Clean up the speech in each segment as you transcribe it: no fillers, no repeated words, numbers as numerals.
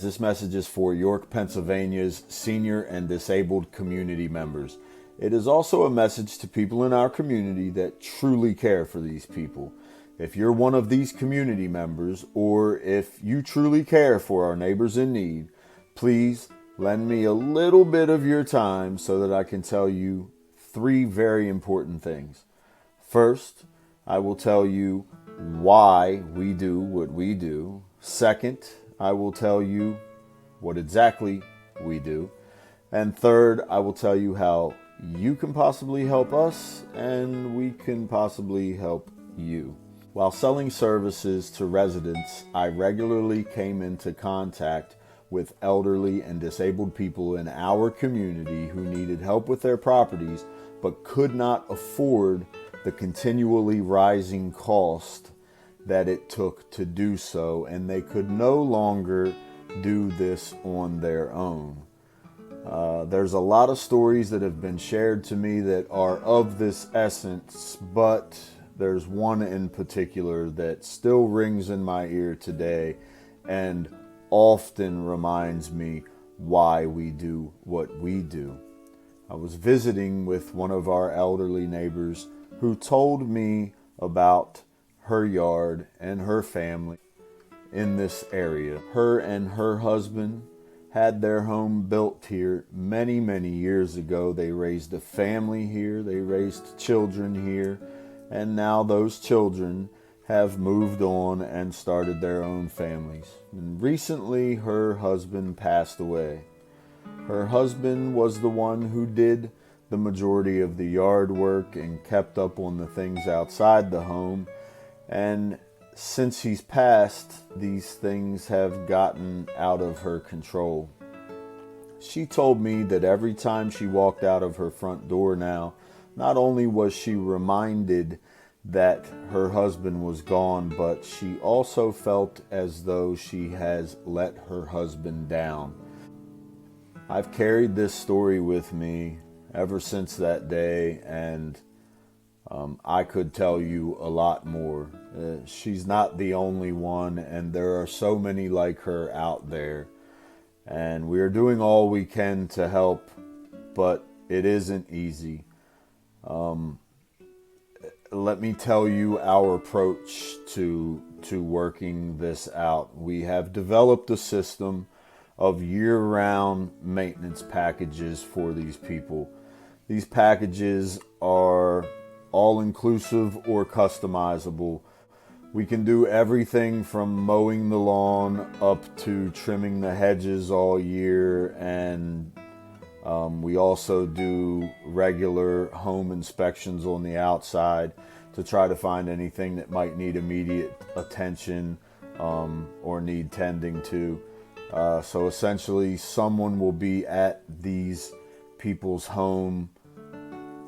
This message is for York, Pennsylvania's senior and disabled community members. It is also a message to people in our community that truly care for these people. If you're one of these community members, or if you truly care for our neighbors in need, please lend me a little bit of your time so that I can tell you three very important things. First, I will tell you why we do what we do. Second, I will tell you what exactly we do. And third, I will tell you how you can possibly help us and we can possibly help you. While selling services to residents, I regularly came into contact with elderly and disabled people in our community who needed help with their properties but could not afford the continually rising cost that it took to do so, and they could no longer do this on their own. There's a lot of stories that have been shared to me that are of this essence, but there's one in particular that still rings in my ear today and often reminds me why we do what we do. I was visiting with one of our elderly neighbors who told me about her yard and her family in this area. Her and her husband had their home built here many, many years ago. They raised a family here, they raised children here, and now those children have moved on and started their own families. And recently her husband passed away. Her husband was the one who did the majority of the yard work and kept up on the things outside the home. And since he's passed, these things have gotten out of her control. She told me that every time she walked out of her front door now, not only was she reminded that her husband was gone, but she also felt as though she has let her husband down. I've carried this story with me ever since that day, and I could tell you a lot more. She's not the only one, and there are so many like her out there. And we are doing all we can to help, but it isn't easy. Let me tell you our approach to working this out. We have developed a system of year-round maintenance packages for these people. These packages are all-inclusive or customizable. We can do everything from mowing the lawn up to trimming the hedges all year, and we also do regular home inspections on the outside to try to find anything that might need immediate attention or need tending to. So essentially, someone will be at these people's home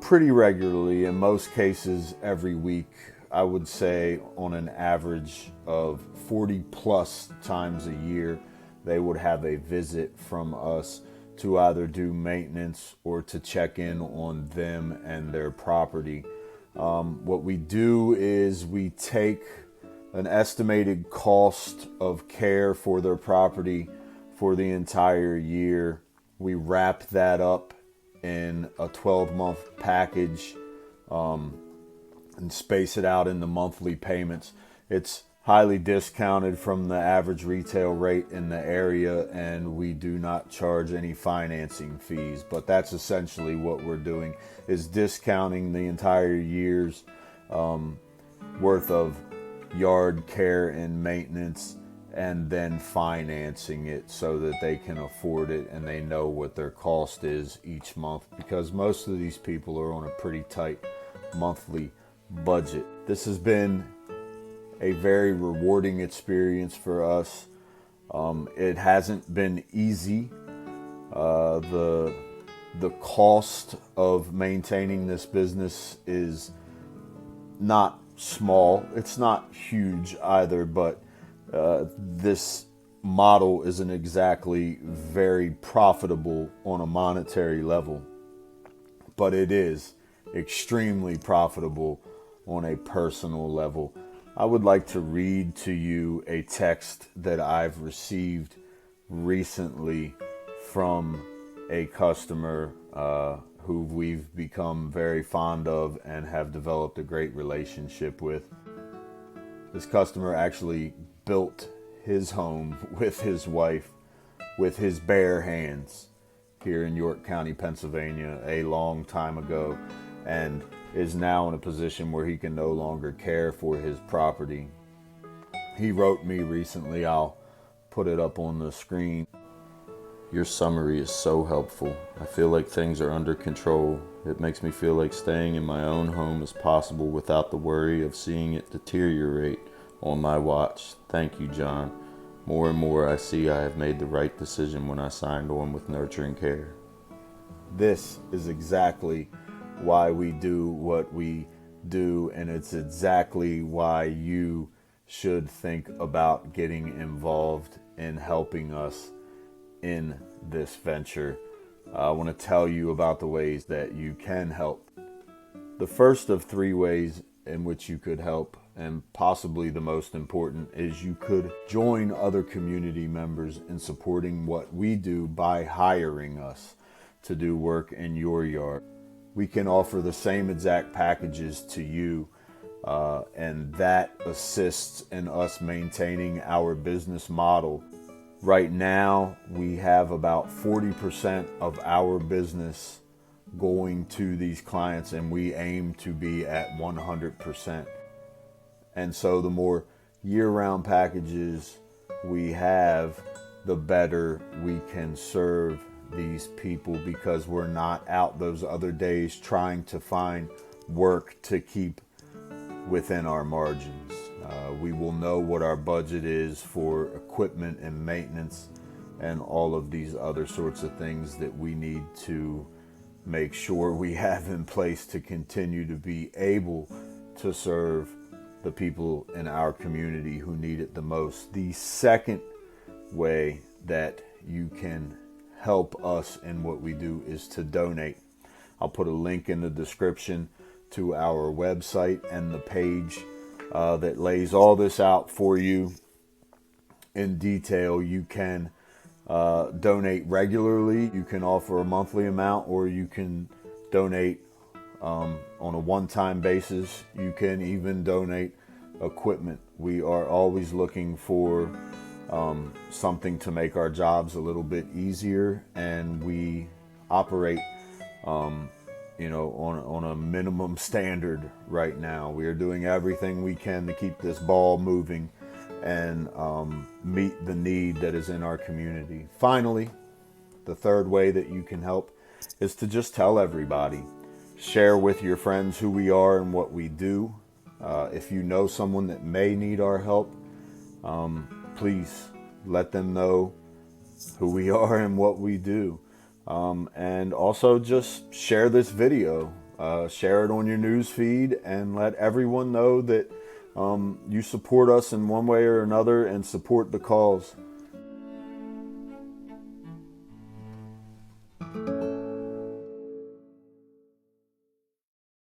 pretty regularly, in most cases every week. I would say on an average of 40 plus times a year, they would have a visit from us to either do maintenance or to check in on them and their property. What we do is we take an estimated cost of care for their property for the entire year. We wrap that up in a 12-month package and space it out in the monthly payments. It's highly discounted from the average retail rate in the area, and we do not charge any financing fees. But that's essentially what we're doing, is discounting the entire year's worth of yard care and maintenance, and then financing it so that they can afford it and they know what their cost is each month, because most of these people are on a pretty tight monthly budget. This has been a very rewarding experience for us. It hasn't been easy. The cost of maintaining this business is not small. It's not huge either, but this model isn't exactly very profitable on a monetary level, but it is extremely profitable on a personal level. I would like to read to you a text that I've received recently from a customer who we've become very fond of and have developed a great relationship with. This customer actually built his home with his wife with his bare hands here in York County, Pennsylvania, a long time ago, and is now in a position where he can no longer care for his property. He wrote me recently, I'll put it up on the screen. Your summary is so helpful. I feel like things are under control. It makes me feel like staying in my own home is possible without the worry of seeing it deteriorate on my watch. Thank you, John. More and more I see I have made the right decision when I signed on with Nurturing Care. This is exactly why we do what we do, and it's exactly why you should think about getting involved in helping us in this venture. I want to tell you about the ways that you can help. The first of 3 ways in which you could help, and possibly the most important, is you could join other community members in supporting what we do by hiring us to do work in your yard. We can offer the same exact packages to you, and that assists in us maintaining our business model. Right now, we have about 40% of our business going to these clients, and we aim to be at 100%. And so the more year-round packages we have, the better we can serve these people, because we're not out those other days trying to find work to keep within our margins. We will know what our budget is for equipment and maintenance and all of these other sorts of things that we need to make sure we have in place to continue to be able to serve the people in our community who need it the most. The second way that you can help us in what we do is to donate. I'll put a link in the description to our website and the page that lays all this out for you in detail. You can donate regularly, you can offer a monthly amount, or you can donate on a one-time basis. You can even donate equipment. We are always looking for something to make our jobs a little bit easier, and we operate on a minimum standard right now. We are doing everything we can to keep this ball moving and meet the need that is in our community. Finally, the third way that you can help is to just tell everybody. Share with your friends who we are and what we do. If you know someone that may need our help, please let them know who we are and what we do. And also just share this video, share it on your news feed, and let everyone know that you support us in one way or another and support the cause.